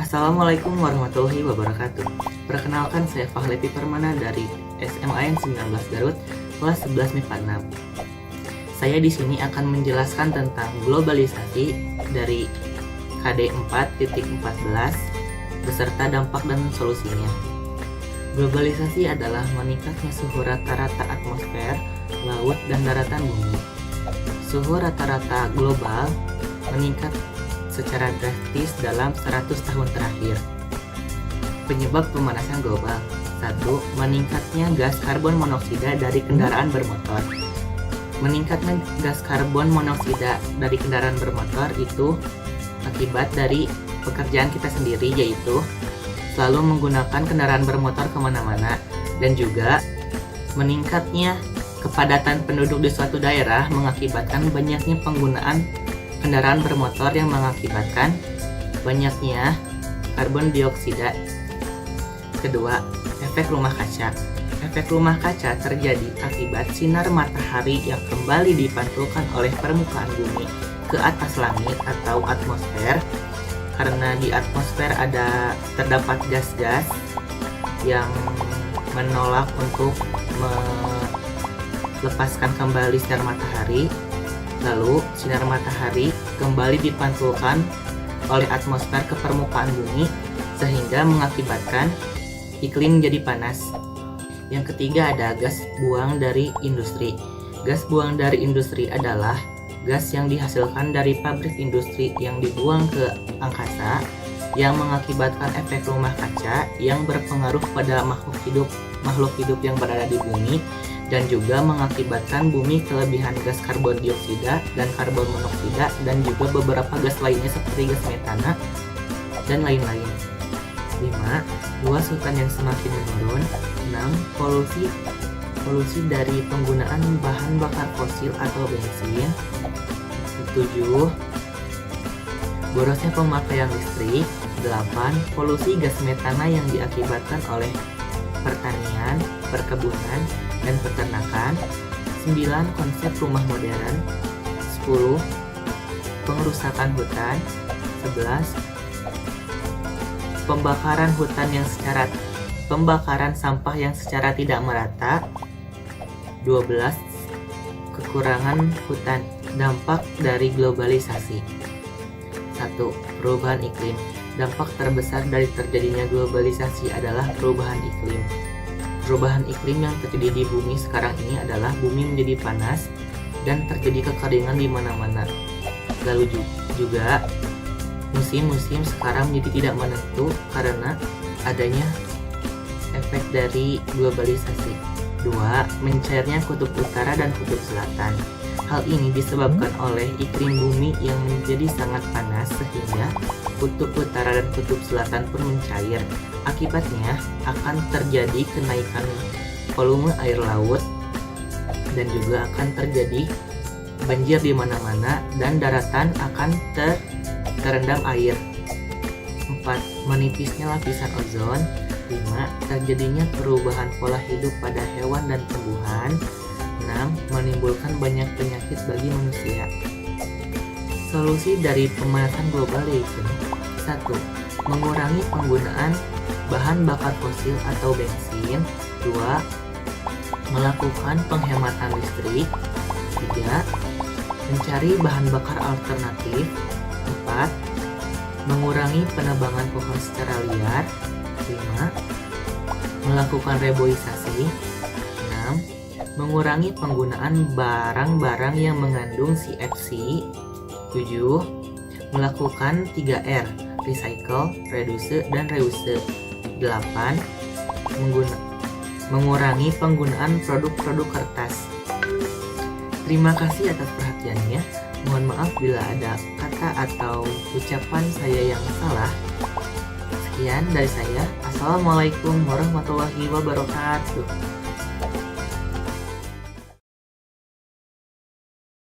Assalamualaikum warahmatullahi wabarakatuh. Perkenalkan, saya Fahlevi Permana dari SMAN 19 Garut, kelas 11 MIPA 6. Saya di sini akan menjelaskan tentang globalisasi dari KD 4.14 beserta dampak dan solusinya. Globalisasi adalah meningkatnya suhu rata-rata atmosfer, laut, dan daratan bumi. Suhu rata-rata global meningkat secara drastis dalam 100 tahun terakhir. Penyebab pemanasan global: 1. Meningkatnya gas karbon monoksida dari kendaraan bermotor. Meningkatnya gas karbon monoksida dari kendaraan bermotor itu akibat dari pekerjaan kita sendiri, yaitu selalu menggunakan kendaraan bermotor kemana-mana, dan juga meningkatnya kepadatan penduduk di suatu daerah mengakibatkan banyaknya penggunaan kendaraan bermotor yang mengakibatkan banyaknya karbon dioksida. Kedua, efek rumah kaca. Efek rumah kaca terjadi akibat sinar matahari yang kembali dipantulkan oleh permukaan bumi ke atas langit atau atmosfer. Karena di atmosfer terdapat gas-gas yang menolak untuk melepaskan kembali sinar matahari. Lalu, sinar matahari kembali dipantulkan oleh atmosfer ke permukaan bumi sehingga mengakibatkan iklim jadi panas. Yang ketiga ada gas buang dari industri. Gas buang dari industri adalah gas yang dihasilkan dari pabrik industri yang dibuang ke angkasa yang mengakibatkan efek rumah kaca yang berpengaruh pada makhluk hidup yang berada di bumi, dan juga mengakibatkan bumi kelebihan gas karbon dioksida dan karbon monoksida, dan juga beberapa gas lainnya seperti gas metana dan lain-lain. 5. Luas hutan yang semakin menurun. 6. Polusi dari penggunaan bahan bakar fosil atau bensin. 7. Borosnya pemakaian listrik. 8. Polusi gas metana yang diakibatkan oleh pertanian, perkebunan, dan peternakan. 9. Konsep rumah modern. 10. Pengerusakan hutan. 11. Pembakaran sampah yang secara tidak merata. 12. Kekurangan hutan. Dampak dari globalisasi. 1. Perubahan iklim. Dampak terbesar dari terjadinya globalisasi adalah perubahan iklim. Perubahan iklim yang terjadi di bumi sekarang ini adalah bumi menjadi panas dan terjadi kekeringan di mana-mana. Lalu juga musim-musim sekarang menjadi tidak menentu karena adanya efek dari globalisasi. 2. Mencairnya kutub utara dan kutub selatan. Hal ini disebabkan oleh iklim bumi yang menjadi sangat panas sehingga kutub utara dan kutub selatan pun mencair. Akibatnya akan terjadi kenaikan volume air laut dan juga akan terjadi banjir di mana-mana dan daratan akan terendam air. 4. Menipisnya lapisan ozon. 5. Terjadinya perubahan pola hidup pada hewan dan tumbuhan. 6. Menimbulkan banyak penyakit bagi manusia. Solusi dari pemanasan global yaitu: 1. Mengurangi penggunaan bahan bakar fosil atau bensin. 2. Melakukan penghematan listrik. 3. Mencari bahan bakar alternatif. 4. Mengurangi penebangan pohon secara liar. 5. Melakukan reboisasi. 6. Mengurangi penggunaan barang-barang yang mengandung CFC. 7. Melakukan 3R: recycle, reduce, dan reuse. 8. Mengurangi penggunaan produk-produk kertas. Terima kasih atas perhatiannya. Mohon maaf bila ada kata atau ucapan saya yang salah. Sekian dari saya. Assalamualaikum warahmatullahi wabarakatuh.